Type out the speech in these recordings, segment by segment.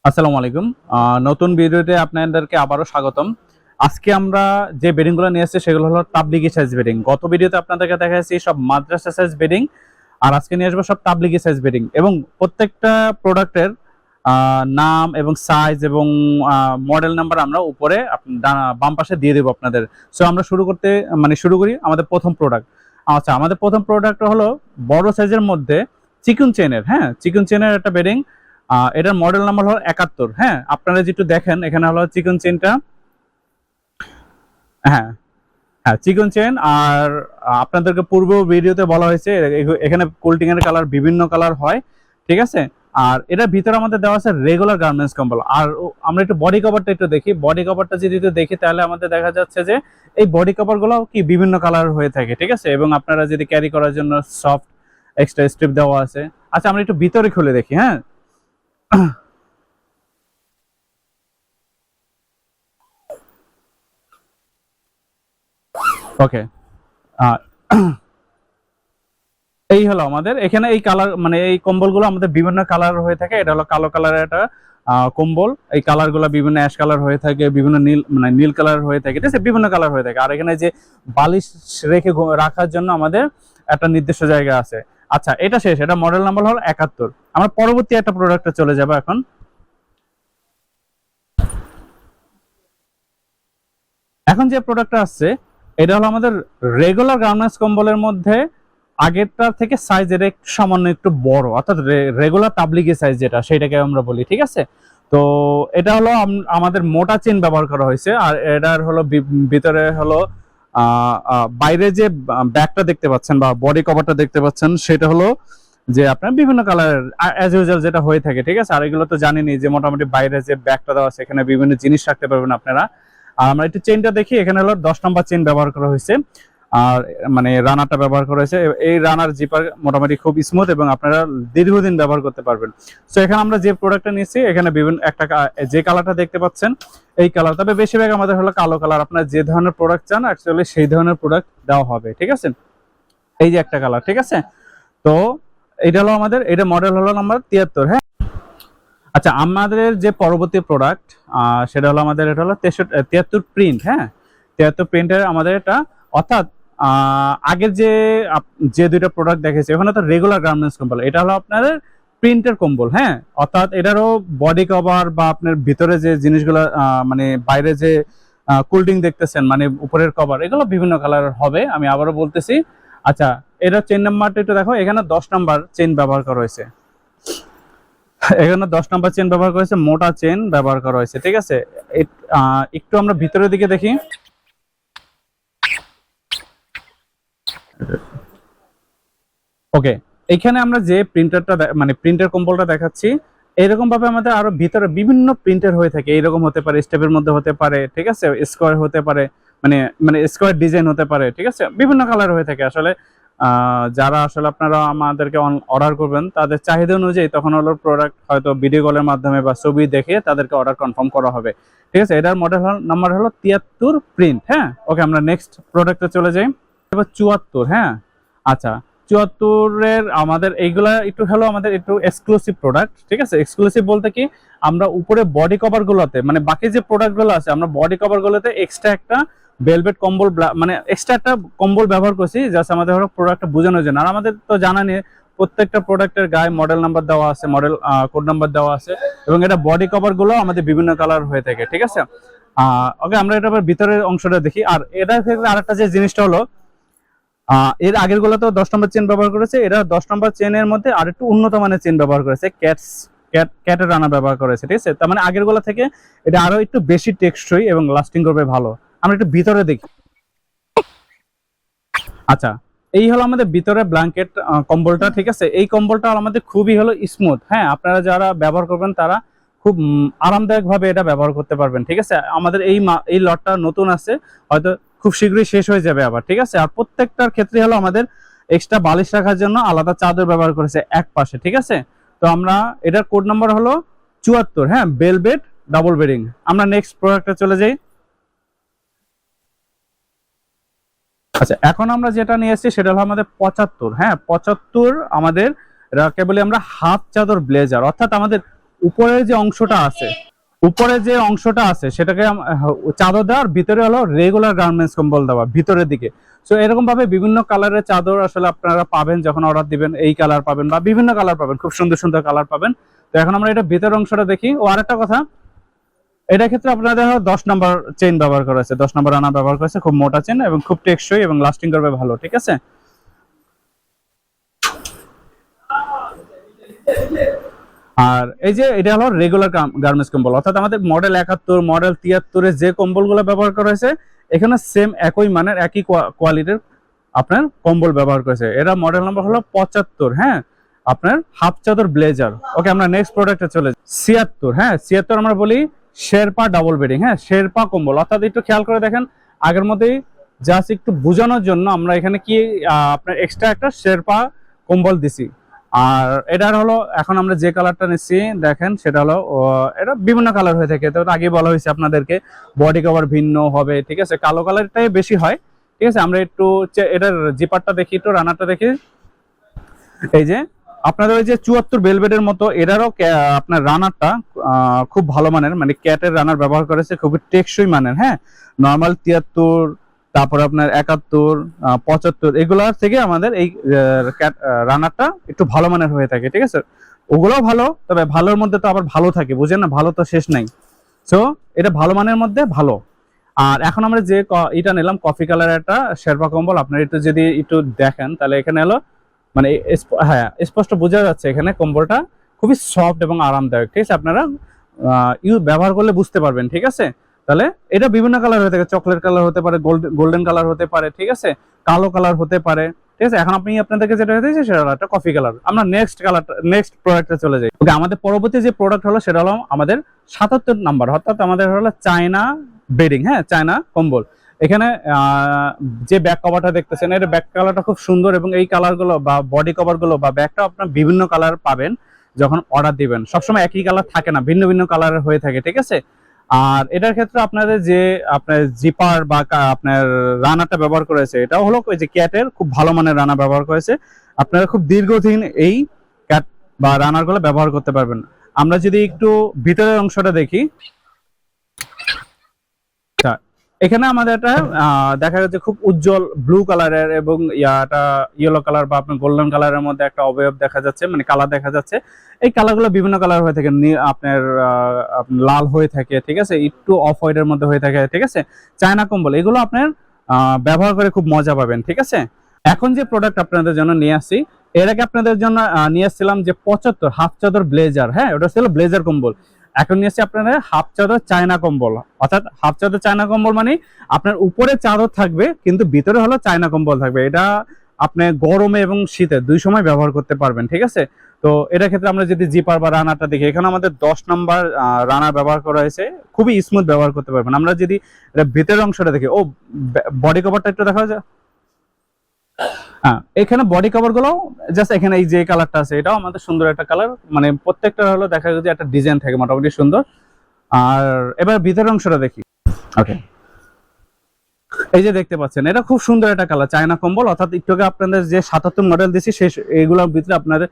আসসালামু আলাইকুম। নতুন ভিডিওতে আপনাদেরকে আবারও স্বাগতম। আজকে আমরা যে বেডিংগুলো নিয়ে এসেছি সেগুলো হলো তাবলিগি সাইজ বেডিং। গত ভিডিওতে আপনাদেরকে দেখাচ্ছি সব মাদ্রাসা সাইজ বেডিং, আর আজকে নিয়ে আসবো সব তাবলিগি সাইজ বেডিং এবং প্রত্যেকটা প্রোডাক্টের নাম এবং সাইজ এবং মডেল নাম্বার আমরা উপরে বাম পাশে দিয়ে দেবো আপনাদের। সো আমরা শুরু করি আমাদের প্রথম প্রোডাক্ট। আচ্ছা, আমাদের প্রথম প্রোডাক্ট হলো বড় সাইজের মধ্যে চিকন চেনের, চিকন চেনের একটা বেডিং। এটার মডেল নাম্বার হলো 71। হ্যাঁ, আপনারা যেটু দেখেন এখানে হলো চিকন চেনটা। হ্যাঁ হ্যাঁ, চিকন চেন। আর আপনাদেরকে পূর্ব ভিডিওতে বলা হয়েছে এখানে কোল্টিং এর কালার বিভিন্ন কালার হয়, ঠিক আছে। আর এটার ভিতরে আমাদের দেওয়া আছে রেগুলার গার্মেন্টস কম্বল। আর আমরা একটু বডি কভারটা একটু দেখি। বডি কভারটা যদি একটু দেখি তাহলে আমাদের দেখা যাচ্ছে যে এই বডি কভার গুলো কি বিভিন্ন কালার হয়ে থাকে, ঠিক আছে। এবং আপনারা যদি ক্যারি করার জন্য সফট এক্সট্রা স্ট্রিপ দেওয়া আছে। আচ্ছা, আমরা একটু ভিতরে খুলে দেখি। হ্যাঁ, ওকে। এই হলো আমাদের এখানে এই কালার, মানে এই কম্বলগুলো আমাদের বিভিন্ন কালার হয়ে থাকে। এটা হলো কালো কালারের একটা কম্বল। এই কালারগুলো বিভিন্ন অ্যাশ কালার হয়ে থাকে, বিভিন্ন নীল, মানে নীল কালার হয়ে থাকে, ঠিক আছে, বিভিন্ন কালার হয়ে থাকে। আর এখানে যে বালিশ রেখে রাখার জন্য আমাদের একটা নির্দিষ্ট জায়গা আছে। আচ্ছা, এটা শেষ। এটা মডেল নাম্বার হলো 71। আমরা পরবর্তী একটা প্রোডাক্টে চলে যাবো এখন। এখন যে প্রোডাক্টটা আসছে এটা হলো আমাদের রেগুলার গার্মেন্টস কম্বলের মধ্যে আগেরটার থেকে সাইজের একটু সামান্য একটু বড়, অর্থাৎ রেগুলার তাবলিগি সাইজ যেটা, সেটাকে আমরা বলি, ঠিক আছে। তো এটা হলো আমাদের মোটা চেন ব্যবহার করা হয়েছে। আর এটার হলো ভিতরে হলো বাইরে যে ব্যাগটা দেখতে পাচ্ছেন বা বডি কভারটা দেখতে পাচ্ছেন সেটা হলো যে আপনার বিভিন্ন কালারের অ্যাজ ইউজুয়াল যেটা হয়ে থাকে, ঠিক আছে। আর এগুলো তো জানেনই যে মোটামুটি বাইরে যে ব্যাগটা দেওয়া আছে এখানে বিভিন্ন জিনিস রাখতে পারবেন আপনারা। আর আমরা একটু চেনটা দেখি। এখানে হলো 10 নম্বর চেন ব্যবহার করা হয়েছে। আর মানে রানারটা ব্যবহার করা হয়েছে। এই রানার জিপার মোটামুটি খুব স্মুথ এবং আপনারা দীর্ঘদিন ব্যবহার করতে পারবেন। সো এখানে আমরা যে প্রোডাক্টটা নিয়েছি এখানে বিভিন্ন একটা যে কালারটা দেখতে পাচ্ছেন এই কালার, তবে বেশিরভাগ আমাদের হলো কালো কালার। আপনারা যে ধরনের প্রোডাক্ট চান অ্যাকচুয়ালি সেই ধরনের প্রোডাক্ট দেওয়া হবে, ঠিক আছে। এই যে একটা কালার, ঠিক আছে। তো এটা হলো আমাদের, এটা মডেল হলো নাম্বার 73। হ্যাঁ, আচ্ছা, আমাদের যে পরবর্তী প্রোডাক্ট সেটা হলো আমাদের, এটা হলো 73 প্রিন্ট। হ্যাঁ, 73 প্রিন্টের আমাদের এটা, অর্থাৎ আগের যে যে দুইটা প্রোডাক্ট দেখেছি ওখানে তো রেগুলার গার্মেন্টস কম্বল, এটা হলো আপনাদের প্রিন্টের কম্বল। হ্যাঁ, অর্থাৎ এটারও বডি কভার বা আপনার ভিতরে যে জিনিসগুলো মানে বাইরে যে কুলডিং দেখতেছেন, মানে উপরের কভার, এগুলো বিভিন্ন কালারের হবে। আমি আবারও বলতেছি। আচ্ছা, এটা চেন নাম্বারটা একটু দেখো। এখানে 10 নাম্বার চেন ব্যবহার করা হয়েছে। এখানে 10 নাম্বার চেন ব্যবহার করেছে, মোটা চেন ব্যবহার করা হয়েছে, ঠিক আছে। একটু আমরা ভিতরের দিকে দেখি। ওকে, এখানে আমরা যে প্রিন্টারটা মানে প্রিন্টার কম্বলটা দেখাচ্ছি, এরকম ভাবে আমাদের আরো ভিতরে বিভিন্ন প্রিন্টার হয়ে থাকে। এরকম হতে পারে, স্টেপের মধ্যে হতে পারে, ঠিক আছে, স্কোয়ার হতে পারে, মানে মানে স্কোয়ার ডিজাইন হতে পারে, ঠিক আছে, বিভিন্ন কালার হয়ে থাকে। আসলে যারা আসলে আপনারা আমাদেরকে অর্ডার করবেন তাদের চাহিদা অনুযায়ী তখন হলো প্রোডাক্ট হয়তো ভিডিও কলের মাধ্যমে বা ছবি দেখে তাদেরকে অর্ডার কনফার্ম করা হবে, ঠিক আছে। এটার মডেল নাম্বার হলো 73 প্রিন্ট। হ্যাঁ, ওকে, আমরা নেক্সট প্রোডাক্টে চলে যাই। এবার 74। হ্যাঁ, আচ্ছা, 74-এর আমাদের এইগুলা একটু হলো আমাদের একটু এক্সক্লুসিভ প্রোডাক্ট, ঠিক আছে। এক্সক্লুসিভ বলতে কি, আমরা উপরে বডি কভার গুলোতে, মানে বাকি যে প্রোডাক্ট গুলো আছে আমরা বডি কভার গুলোতে এক্সট্রা একটা ভেলভেট কম্বল, মানে এক্সট্রা একটা কম্বল ব্যবহার করছি জাস্ট আমাদের হলো প্রোডাক্টটা বোঝানোর জন্য। আর আমাদের তো জানা নেই প্রত্যেকটা প্রোডাক্টের গায়ে মডেল নাম্বার দেওয়া আছে, মডেল কোড নাম্বার দেওয়া আছে, এবং এটা বডি কভার গুলো আমাদের বিভিন্ন কালার হয়ে থাকে, ঠিক আছে। ওকে, আমরা এটা ভিতরের অংশটা দেখি। আর এটার ক্ষেত্রে আরেকটা যে জিনিসটা হলো, এর আগের গুলো তো 10 নম্বর চেন ব্যবহার করেছে, এরা 10 নম্বর চেনের মধ্যে আর একটু উন্নত মানের চেন ব্যবহার করেছে, ক্যাটের রানা ব্যবহার করেছে, ঠিক আছে। তার মানে আগের গুলো থেকে এটা আরো একটু বেশি টেকসই এবং লাস্টিং করবে ভালো। আমরা একটু ভিতরে দেখি। আচ্ছা, এই হলো আমাদের ভিতরে ব্ল্যাঙ্কেট কম্বলটা, ঠিক আছে। এই কম্বলটা আমাদের খুবই হলো স্মুথ। হ্যাঁ, আপনারা যারা ব্যবহার করবেন তারা খুব আরামদায়ক ভাবে এটা ব্যবহার করতে পারবেন, ঠিক আছে। আমাদের এই লটটা নতুন আছে, হয়তো খুব শীঘ্রই শেষ হয়ে যাবে আবার, ঠিক আছে। আর প্রত্যেকটার ক্ষেত্রে হলো আমাদের এক্সট্রা বালিশ রাখার জন্য আলাদা চাদর ব্যবহার করেছে এক পাশে, ঠিক আছে। তো আমরা এটার কোড নাম্বার হলো 74। হ্যাঁ, বেলভেট ডাবল বেডিং। আমরা নেক্সট প্রোডাক্টে চলে যাই। আচ্ছা, এখন আমরা যেটা নিয়ে এসেছি সেটা হলো আমাদের 75। হ্যাঁ, 75 আমাদের এটাকে বলি আমরা হাফ চাদর ব্লেজার, অর্থাৎ আমাদের উপরের যে অংশটা আছে, সেটাকে চাদর দেওয়ার ভিতরে হলো রেগুলার গার্মেন্টস কম্বল দেওয়া ভিতরের দিকে। সো এরকম ভাবে বিভিন্ন কালারের চাদর আসলে আপনারা পাবেন যখন অর্ডার দিবেন। এই কালার পাবেন বা বিভিন্ন কালার পাবেন, খুব সুন্দর সুন্দর কালার পাবেন। তো এখন আমরা এটা ভিতরের অংশটা দেখি। ও আরেকটা কথা, এটার ক্ষেত্রে আপনাদের 10 নম্বর চেইন ব্যবহার করা হয়েছে, 10 নম্বর রানা ব্যবহার করেছে, খুব মোটা চেইন এবং খুব টেকসই এবং লাস্টিং করবে ভালো, ঠিক আছে। আর এই যে এটা হলো রেগুলার গার্মেন্টস কম্বল, অর্থাৎ আমাদের মডেল 71, মডেল 73 যে কম্বলগুলো ব্যবহার করা হয়েছে এখানে সেম একই মানের একই কোয়ালিটির আপনার কম্বল ব্যবহার করেছে। এরা মডেল নাম্বার হলো 75, হ্যাঁ, আপনার হাফ চাদর ব্লেজার। ওকে, আমরা নেক্সট প্রোডাক্টে চলে যাই। 76, হ্যাঁ 76 আমরা বলি শেরপা ডাবল বেডিং, হ্যাঁ শেরপা কম্বল। অর্থাৎ একটু খেয়াল করে দেখেন, আগের মধ্যেই জাস্ট একটু বোঝানোর জন্য আমরা এখানে কি আপনার এক্সট্রা একটা শেরপা কম্বল দিছি। আর এটার হলো এখন আমরা যে কালারটা নিচ্ছি দেখেন, সেটা হলো এটা বিভিন্ন কালার হয়ে থাকে। তো আগে বলা হয়েছে আপনাদেরকে বডি কভার ভিন্ন হবে, ঠিক আছে, কালো কালারটাই বেশি হয়, ঠিক আছে। আমরা একটু এটার জিপারটা দেখি, একটু রানারটা দেখি। এই যে আপনাদের ওই যে 74 বেলভেটের মতো এটারও আপনার রানারটা খুব ভালো মানের, মানে ক্যাটের রানার ব্যবহার করেছে, খুবই টেকসই মানের, হ্যাঁ। নর্মাল 73, তারপর আপনার 71, 75 এগুলোর থেকে আমাদের এই রানারটা একটু ভালো মানের হয়ে থাকে, ঠিক আছে। ওগুলোও ভালো, তবে ভালোর মধ্যে তো আবার ভালো থাকে, বুঝেন না, ভালো তো শেষ নাই। সো এটা ভালো মানের মধ্যে ভালো। আর এখন আমরা যে এটা নিলাম কফি কালার একটা শেরপা কম্বল, আপনার একটু যদি একটু দেখেন তাহলে এখানে হলো মানে হ্যাঁ স্পষ্ট বোঝা যাচ্ছে এখানে কম্বলটা খুবই সফট এবং আরামদায়ক, ঠিক আছে। আপনারা ব্যবহার করলে বুঝতে পারবেন, ঠিক আছে। তাহলে এটা বিভিন্ন কালার হতে থাকে, চকলেট কালার হতে পারে, গোল্ডেন কালার হতে পারে, ঠিক আছে, কালো কালার হতে পারে, ঠিক আছে। এখন আপনাদেরকে যেটা হয়েছে সেটা হলো একটা কফি কালার। আমরা নেক্সট প্রোডাক্টে চলে যাই। ওকে, আমাদের পরবর্তী যে প্রোডাক্ট হলো সেটা হলো আমাদের 77 নাম্বার, অর্থাৎ আমাদের হলো চায়না বেডিং, হ্যাঁ চায়না কম্বল। এখানে যে ব্যাক কভারটা দেখতেছেন এর ব্যাক কালারটা খুব সুন্দর, এবং এই কালারগুলো বা বডি কভারগুলো বা ব্যাকটা আপনার বিভিন্ন কালার পাবেন যখন অর্ডার দিবেন। সবসময় একই কালার থাকে না, ভিন্ন ভিন্ন কালারের হয়ে থাকে, ঠিক আছে। আর এটার ক্ষেত্রে আপনাদের যে আপনার জিপার বা আপনার রানারটা ব্যবহার করেছে এটাও হলো ওই যে ক্যাটের খুব ভালো মানের রানা ব্যবহার করেছে। আপনারা খুব দীর্ঘদিন এই ক্যাট বা রানারগুলো ব্যবহার করতে পারবেন। আমরা যদি একটু ভিতরের অংশটা দেখি, এখানে আমাদের একটা দেখা যাচ্ছে খুব উজ্জ্বল ব্লু কালারের এবং ইয়েলো কালার বা আপনার গোল্ডেন কালারের মধ্যে একটা অবয়ব দেখা যাচ্ছে, মানে কালার দেখা যাচ্ছে। এই কালারগুলো বিভিন্ন কালার হয়ে থাকে, আপনার লাল হয়ে থাকে, ঠিক আছে, একটু অফ হোয়াইটের মধ্যে হয়ে থাকে, ঠিক আছে। চায়না কম্বল এগুলো আপনার ব্যবহার করে খুব মজা পাবেন, ঠিক আছে। এখন যে প্রোডাক্ট আপনাদের জন্য নিয়ে আসছি, এর আগে আপনাদের জন্য নিয়ে আসছিলাম যে 75 হাফ চাদর ব্লেজার, হ্যাঁ ওটা ছিল ব্লেজার কম্বল। এখন নিয়ে আসছি আপনাদের হাফ চাদর চায়না কম্বল, অর্থাৎ হাফ চাদর চায়না কম্বল মানে আপনার উপরে চাদর থাকবে কিন্তু ভিতরে হলো চায়না কম্বল থাকবে। এটা আপনি গরমে এবং শীতে দুই সময় ব্যবহার করতে পারবেন, ঠিক আছে। তো এটার ক্ষেত্রে আমরা যদি জিপার বা রানারটা দেখি, এখানে আমাদের 10 নম্বর রানার ব্যবহার করা হয়েছে, খুবই স্মুথ ব্যবহার করতে পারবেন। আমরা যদি এটা ভিতরের অংশটা দেখি, ও বডি কভারটা একটু দেখা যায়, হ্যাঁ এখানে বডি কভার গুলো জাস্ট এখানে এই যে কালারটা আছে এটাও আমাদের সুন্দর একটা কালার, মানে প্রত্যেকটা হলো দেখা যায় যে একটা ডিজাইন থাকে মোটামুটি সুন্দর। আর এবার ভিতরের অংশটা দেখি। ওকে, এই যে দেখতে পাচ্ছেন এটা খুব সুন্দর একটা কালার চায়না কম্বল, অর্থাৎ একটু আগে আপনাদের যে 77 মডেল দিয়েছি সেই এইগুলোর ভিতরে আপনাদের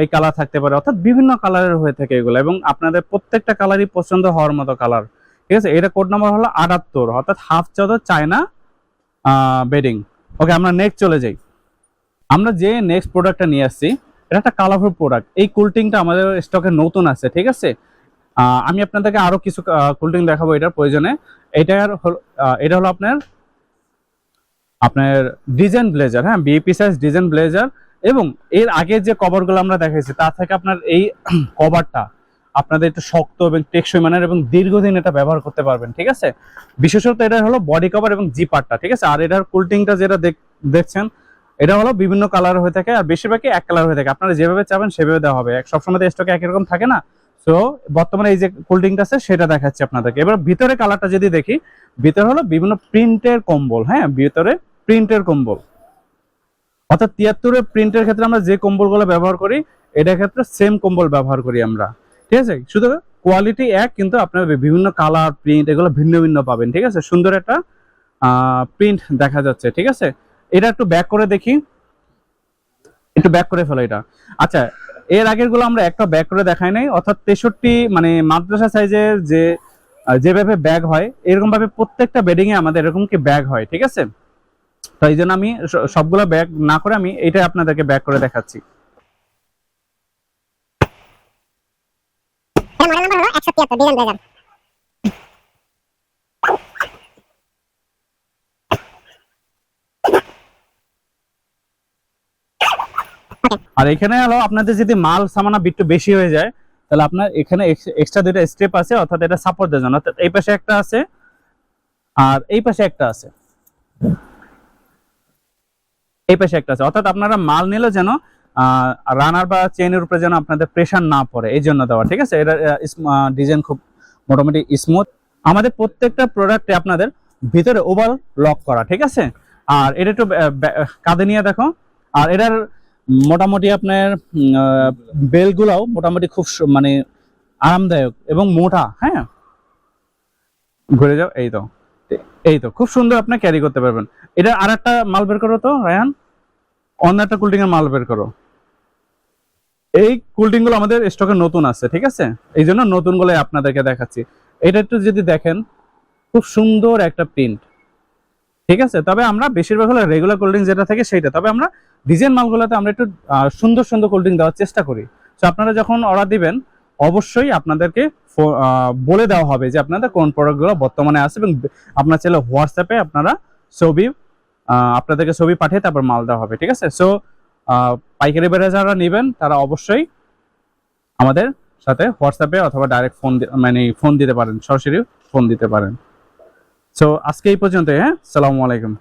এই কালার থাকতে পারে, অর্থাৎ বিভিন্ন কালারের হয়ে থাকে এগুলো, এবং আপনাদের প্রত্যেকটা কালারই পছন্দ হওয়ার মতো কালার, ঠিক আছে। এটা কোড নাম্বার হলো 78, অর্থাৎ হাফ চাদর চায়না বেডিং। ওকে, আমরা নেক্সট চলে যাই। আমরা যে নেক্সট প্রোডাক্টটা নিয়ে আসছি এটা একটা কালারফুল প্রোডাক্ট। এই কুলটিংটা আমাদের স্টকে নতুন আছে, ঠিক আছে। আমি আপনাদেরকে আরো কিছু কুলটিং দেখাবো এটার প্রয়োজনে। এটা হলো আপনার ডিজাইন ব্লেজার, হ্যাঁ বিএপি সাইজ ডিজাইন ব্লেজার। এবং এর আগে যে কভারগুলো আমরা দেখাইছি তার থেকে আপনার এই কভারটা আপনাদের একটু শক্ত এবং টেকসই মানের এবং দীর্ঘদিন এটা ব্যবহার করতে পারবেন, ঠিক আছে। বিশেষত এটা হলো বডি কভার এবং জিপারটা, ঠিক আছে। আর এটার কুলটিংটা যেটা দেখছেন এটা হলো বিভিন্ন কালার হয়ে থাকে, আর বেশিরভাগই এক কালার হয়ে থাকে। আপনারা যেভাবে চাবেন সেভাবে দেওয়া হবে, সবসময় স্টকে একই রকম থাকে না। তো বর্তমানে এই যে কুলটিংটা আছে সেটা দেখাচ্ছি আপনাদেরকে। এবার ভিতরে কালারটা যদি দেখি, ভিতরে হলো বিভিন্ন প্রিন্টের কম্বল, হ্যাঁ ভিতরে প্রিন্টের কম্বল, অর্থাৎ 73 প্রিন্টের ক্ষেত্রে আমরা যে কম্বলগুলো ব্যবহার করি এটার ক্ষেত্রে সেম কম্বল ব্যবহার করি আমরা, ঠিক আছে। শুধু কোয়ালিটি এক, কিন্তু আপনার বিভিন্ন কালার প্রিন্ট এগুলো ভিন্ন ভিন্ন পাবেন, ঠিক আছে। সুন্দর একটা প্রিন্ট দেখা যাচ্ছে, ঠিক আছে। এটা একটু ব্যাক করে দেখি, একটু ব্যাক করে ফেলো এটা। আচ্ছা, এর আগের গুলো আমরা একটা ব্যাগ করে দেখাই নাই, অর্থাৎ 63 মানে মাদ্রাসা সাইজের যেভাবে ব্যাগ হয় এরকম ভাবে প্রত্যেকটা বেডিং এ আমাদের এরকম কি ব্যাগ হয়, ঠিক আছে। তো এই জন্য আমি সবগুলো ব্যাগ না করে আমি এটা আপনাদেরকে ব্যাগ করে দেখাচ্ছি। মডেল নাম্বার হলো 173 ডিজাইন ব্লেজার। আর এখানে হলো আপনাদের যদি মাল সামানা একটু বেশি হয়ে যায় তাহলে আপনার এখানে এক্সট্রা দুইটা স্টেপ আছে, অর্থাৎ এটা সাপোর্ট দেওয়ার জন্য। অর্থাৎ এই পাশে একটা আছে আর এই পাশে একটা আছে, এই পাশে একটা আছে, অর্থাৎ আপনারা মাল নিলে যেন রানার বা চেইনের উপরে যেন আপনাদের প্রেসার না পড়ে, এই জন্য দেওয়া, ঠিক আছে। এটা ডিজাইন খুব মোটামুটি স্মুথ। আমাদের প্রত্যেকটা প্রোডাক্টে আপনাদের ভিতরে ওভার লক করা, ঠিক আছে। আর এটা একটু কাঁধে নিয়ে দেখো। আর এটার মোটামুটি আপনার বেলগুলাও মোটামুটি খুব মানে আরামদায়ক এবং মোটা। হ্যাঁ, ঘুরে যাও, এই তো খুব সুন্দর আপনি ক্যারি করতে পারবেন। এটা আর একটা মাল বের করো তো রায়ান, অন্য একটা কুলটিং এর মাল বের করো। এই কুলটিং গুলো আমাদের স্টকে নতুন আছে, ঠিক আছে, এই জন্য নতুন গুলো আপনাদেরকে দেখাচ্ছি। এটা একটু যদি দেখেন খুব সুন্দর একটা প্রিন্ট, ঠিক আছে। তবে আমরা বেশিরভাগ হলো রেগুলার কোল্ড ড্রিঙ্ক যেটা থাকে সেইটা, তবে আমরা ডিজাইন মালগুলোতে আমরা একটু সুন্দর সুন্দর কোল্ড ড্রিঙ্ক দেওয়ার চেষ্টা করি। তো আপনারা যখন অর্ডার দিবেন অবশ্যই আপনাদেরকে বলে দেওয়া হবে যে আপনাদের কোন প্রোডাক্টগুলো বর্তমানে আছে, এবং আপনার চাইলে হোয়াটসঅ্যাপে আপনারা আপনাদেরকে ছবি পাঠিয়ে তারপর মাল দেওয়া হবে, ঠিক আছে। সো পাইকারি বেড়ে যারা নেবেন তারা অবশ্যই আমাদের সাথে হোয়াটসঅ্যাপে অথবা ডাইরেক্ট ফোন দিতে পারেন, সরাসরি ফোন দিতে পারেন। সো আজকে এই পর্যন্ত। হ্যাঁ, আসসালামু আলাইকুম।